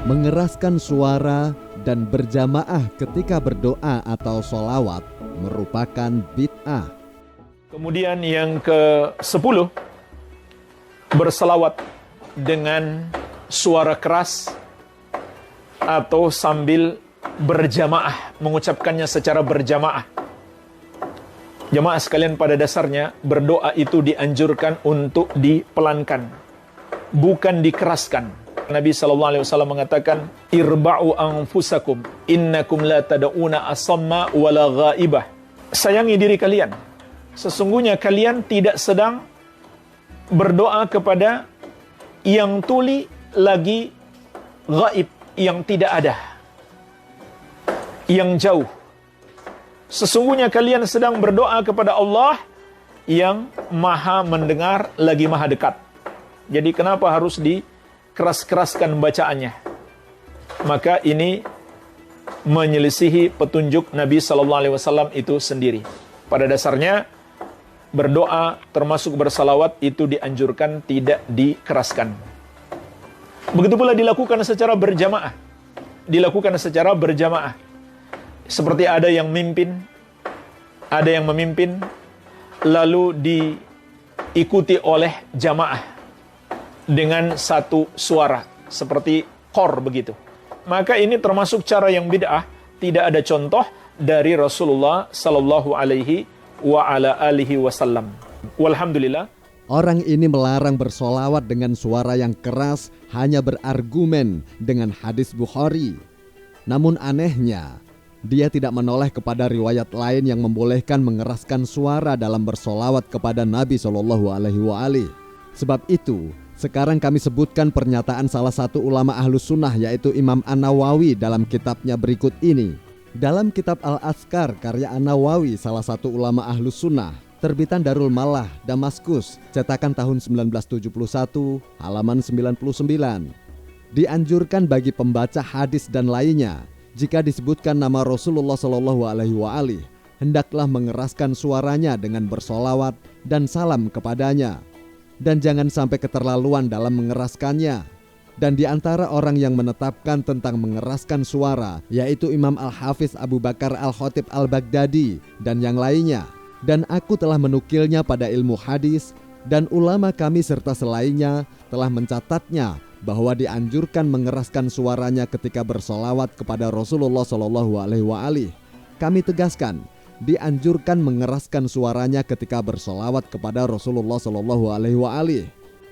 Mengeraskan suara dan berjamaah ketika berdoa atau sholawat merupakan bid'ah. Kemudian yang ke-10, berselawat dengan suara keras atau sambil berjamaah, mengucapkannya secara berjamaah. Jamaah sekalian, pada dasarnya berdoa itu dianjurkan untuk dipelankan, bukan dikeraskan. Nabi SAW mengatakan, irba'u anfusakum innakum la tada'una asamma wala ghaibah. Sayangi diri kalian, sesungguhnya kalian tidak sedang berdoa kepada yang tuli lagi ghaib, yang tidak ada, yang jauh. Sesungguhnya kalian sedang berdoa kepada Allah yang maha mendengar lagi maha dekat. Jadi kenapa harus dikeras-keraskan bacaannya? Maka ini menyelisihi petunjuk Nabi SAW itu sendiri. Pada dasarnya berdoa termasuk bersalawat itu dianjurkan tidak dikeraskan. Begitu pula dilakukan secara berjamaah. Seperti ada yang memimpin, lalu diikuti oleh jamaah dengan satu suara, seperti qor begitu. Maka ini termasuk cara yang bid'ah, tidak ada contoh dari Rasulullah sallallahu alaihi wa ala alihi wasallam. Walhamdulillah. Orang ini melarang bersolawat dengan suara yang keras hanya berargumen dengan hadis Bukhari. Namun anehnya, dia tidak menoleh kepada riwayat lain yang membolehkan mengeraskan suara dalam bersolawat kepada Nabi SAW. Sebab itu, sekarang kami sebutkan pernyataan salah satu ulama Ahlus Sunnah, yaitu Imam An-Nawawi dalam kitabnya berikut ini. Dalam kitab Al-Azkar karya An-Nawawi, salah satu ulama Ahlus Sunnah, terbitan Darul Malah, Damaskus, cetakan tahun 1971, halaman 99. Dianjurkan bagi pembaca hadis dan lainnya, jika disebutkan nama Rasulullah SAW, hendaklah mengeraskan suaranya dengan bersolawat dan salam kepadanya, dan jangan sampai keterlaluan dalam mengeraskannya. Dan di antara orang yang menetapkan tentang mengeraskan suara, yaitu Imam Al-Hafiz Abu Bakar Al-Khatib Al-Baghdadi dan yang lainnya. Dan aku telah menukilnya pada ilmu hadis, dan ulama kami serta selainnya telah mencatatnya bahwa dianjurkan mengeraskan suaranya ketika bersolawat kepada Rasulullah SAW. Kami tegaskan, dianjurkan mengeraskan suaranya ketika bersolawat kepada Rasulullah SAW.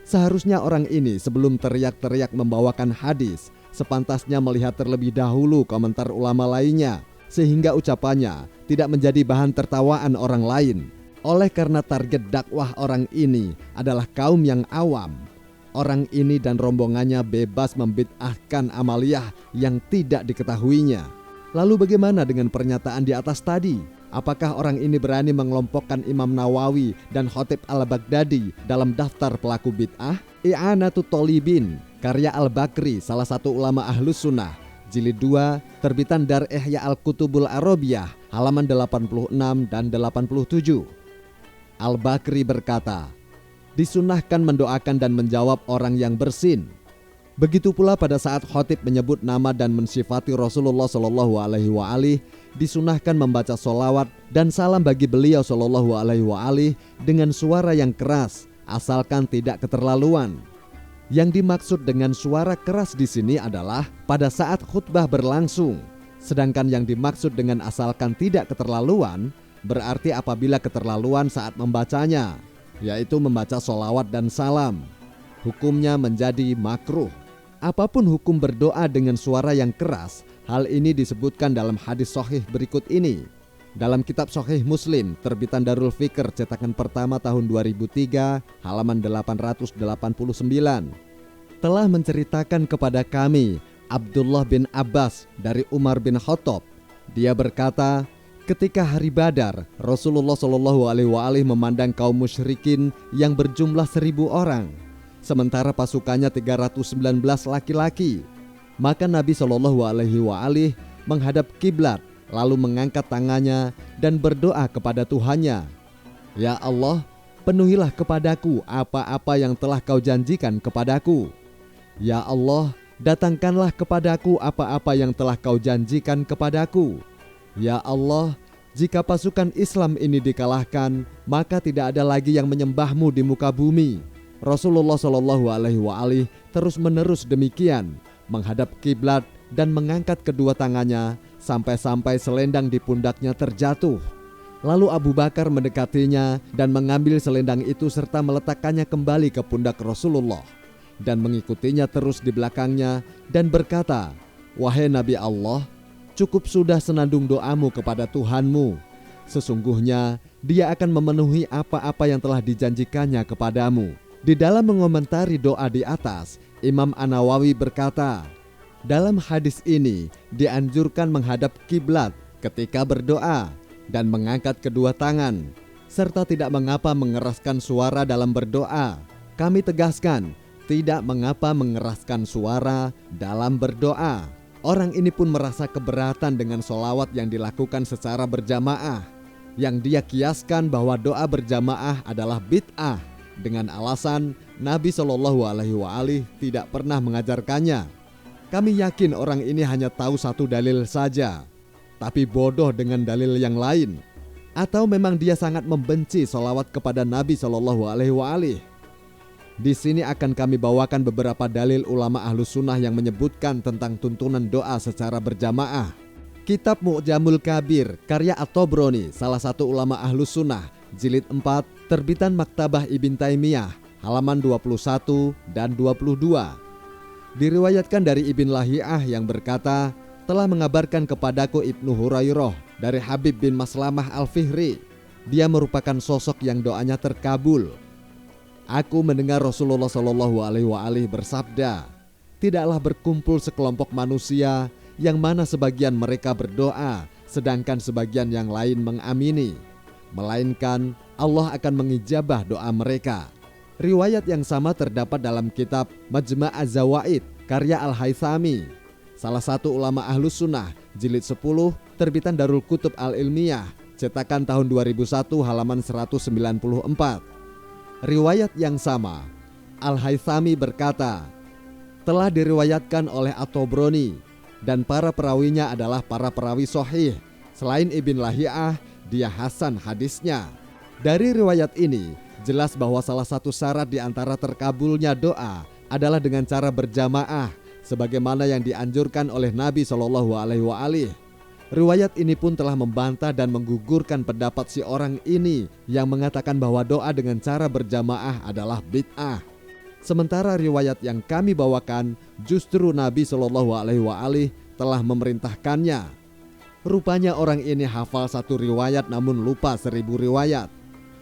Seharusnya orang ini sebelum teriak-teriak membawakan hadis, sepantasnya melihat terlebih dahulu komentar ulama lainnya, sehingga ucapannya tidak menjadi bahan tertawaan orang lain. Oleh karena target dakwah orang ini adalah kaum yang awam, orang ini dan rombongannya bebas membid'ahkan amaliyah yang tidak diketahuinya. Lalu bagaimana dengan pernyataan di atas tadi? Apakah orang ini berani mengelompokkan Imam Nawawi dan Khatib Al-Baghdadi dalam daftar pelaku bid'ah? I'anatut Thalibin, karya Al-Bakri, salah satu ulama Ahlus Sunnah, jilid 2, terbitan Dar Ihya Al-Kutubul Arabiyah, halaman 86 dan 87. Al-Bakri berkata, disunahkan mendoakan dan menjawab orang yang bersin. Begitu pula pada saat khatib menyebut nama dan mensifati Rasulullah SAW, disunahkan membaca solawat dan salam bagi beliau SAW dengan suara yang keras, asalkan tidak keterlaluan. Yang dimaksud dengan suara keras di sini adalah pada saat khutbah berlangsung. Sedangkan yang dimaksud dengan asalkan tidak keterlaluan berarti apabila keterlaluan saat membacanya, yaitu membaca solawat dan salam. Hukumnya menjadi makruh. Apapun hukum berdoa dengan suara yang keras, hal ini disebutkan dalam hadis sahih berikut ini. Dalam kitab Sahih Muslim, terbitan Darul Fikr, cetakan pertama tahun 2003, halaman 889. Telah menceritakan kepada kami Abdullah bin Abbas dari Umar bin Khattab. Dia berkata, ketika hari Badar, Rasulullah SAW memandang kaum musyrikin yang berjumlah 1.000 orang, sementara pasukannya 319 laki-laki. Maka Nabi SAW menghadap kiblat, lalu mengangkat tangannya dan berdoa kepada Tuhannya, ya Allah, penuhilah kepadaku apa-apa yang telah kau janjikan kepadaku. Ya Allah, datangkanlah kepadaku apa-apa yang telah kau janjikan kepadaku. Ya Allah, jika pasukan Islam ini dikalahkan, maka tidak ada lagi yang menyembahmu di muka bumi. Rasulullah SAW terus-menerus demikian, menghadap kiblat dan mengangkat kedua tangannya sampai-sampai selendang di pundaknya terjatuh. Lalu Abu Bakar mendekatinya dan mengambil selendang itu serta meletakkannya kembali ke pundak Rasulullah dan mengikutinya terus di belakangnya dan berkata, "Wahai Nabi Allah, cukup sudah senandung doamu kepada Tuhanmu. Sesungguhnya Dia akan memenuhi apa-apa yang telah dijanjikannya kepadamu." Di dalam mengomentari doa di atas, Imam An-Nawawi berkata, dalam hadis ini dianjurkan menghadap kiblat ketika berdoa dan mengangkat kedua tangan, serta tidak mengapa mengeraskan suara dalam berdoa. Kami tegaskan, tidak mengapa mengeraskan suara dalam berdoa. Orang ini pun merasa keberatan dengan sholawat yang dilakukan secara berjamaah, yang dia kiaskan bahwa doa berjamaah adalah bid'ah dengan alasan Nabi SAW tidak pernah mengajarkannya. Kami yakin orang ini hanya tahu satu dalil saja, tapi bodoh dengan dalil yang lain. Atau memang dia sangat membenci sholawat kepada Nabi SAW. Di sini akan kami bawakan beberapa dalil ulama Ahlus Sunnah yang menyebutkan tentang tuntunan doa secara berjamaah. Kitab Mu'jamul Kabir karya At-Tabrani, salah satu ulama Ahlus Sunnah, jilid 4, terbitan Maktabah Ibn Taimiyah, halaman 21 dan 22. Diriwayatkan dari Ibn Lahiyah yang berkata, telah mengabarkan kepadaku Ibnu Hurairah dari Habib bin Maslamah Al-Fihri. Dia merupakan sosok yang doanya terkabul. Aku mendengar Rasulullah SAW bersabda, tidaklah berkumpul sekelompok manusia yang mana sebagian mereka berdoa sedangkan sebagian yang lain mengamini, melainkan Allah akan mengijabah doa mereka. Riwayat yang sama terdapat dalam kitab Majma' Az-Zawaid karya Al-Haythami, salah satu ulama Ahlus Sunnah, jilid 10, terbitan Darul Kutub Al-Ilmiyah, cetakan tahun 2001 halaman 194. Riwayat yang sama, Al-Haythami berkata, telah diriwayatkan oleh At-Tabrani dan para perawinya adalah para perawi sahih. Selain Ibn Lahiyah, dia hasan hadisnya. Dari riwayat ini jelas bahwa salah satu syarat di antara terkabulnya doa adalah dengan cara berjamaah, sebagaimana yang dianjurkan oleh Nabi SAW. Riwayat ini pun telah membantah dan menggugurkan pendapat si orang ini yang mengatakan bahwa doa dengan cara berjamaah adalah bid'ah. Sementara riwayat yang kami bawakan justru Nabi SAW telah memerintahkannya. Rupanya orang ini hafal satu riwayat namun lupa 1000 riwayat.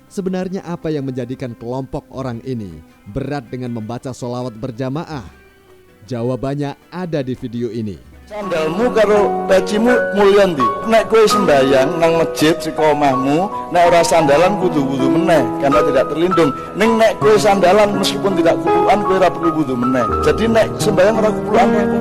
Sebenarnya apa yang menjadikan kelompok orang ini berat dengan membaca sholawat berjamaah? Jawabannya ada di video ini. Sandalmu karo pecimu mulya ndi? Nek kowe sembayang nang masjid saka omahmu, nek ora sandalan kudu wudu meneh karena tidak terlindung. Ning nek kowe sandalan meskipun tidak kupukan kowe ora perlu wudu meneh. Jadi nek sembayang ora kupukan kowe apa?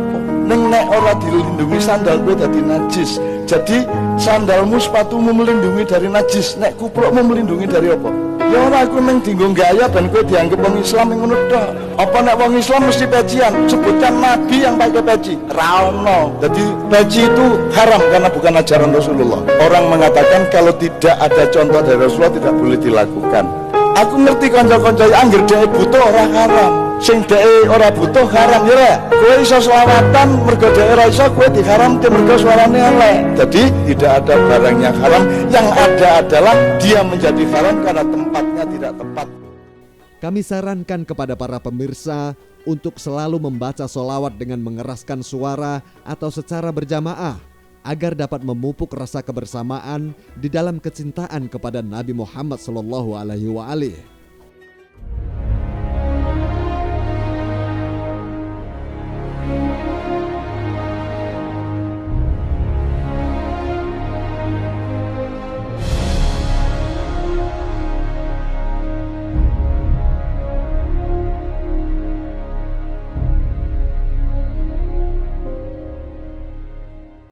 Ning nek ora dilindungi sandal kowe dadi najis. Jadi sandalmu sepatumu melindungi dari najis, nek kuplukmu melindungi dari apa? Ya ora aku ning dinggo gaya ben kowe dianggap wong Islam yang ngono tok. Apa nek wong Islam mesti pecian? Sebutkan nabi yang pakai peci. Ra ono. Jadi peci itu haram karena bukan ajaran Rasulullah. Orang mengatakan kalau tidak ada contoh dari Rasulullah tidak boleh dilakukan. Aku ngerti kanca-kanca anggere dhek butuh ora haram. Sing dhek ora butuh haram ya ora. Kowe iso selawatan mergo dhek ora iso kowe diharamke mergo suarane elek. Jadi tidak ada barang yang haram, yang ada adalah dia menjadi haram karena tempatnya tidak tepat. Kami sarankan kepada para pemirsa untuk selalu membaca sholawat dengan mengeraskan suara atau secara berjamaah agar dapat memupuk rasa kebersamaan di dalam kecintaan kepada Nabi Muhammad SAW.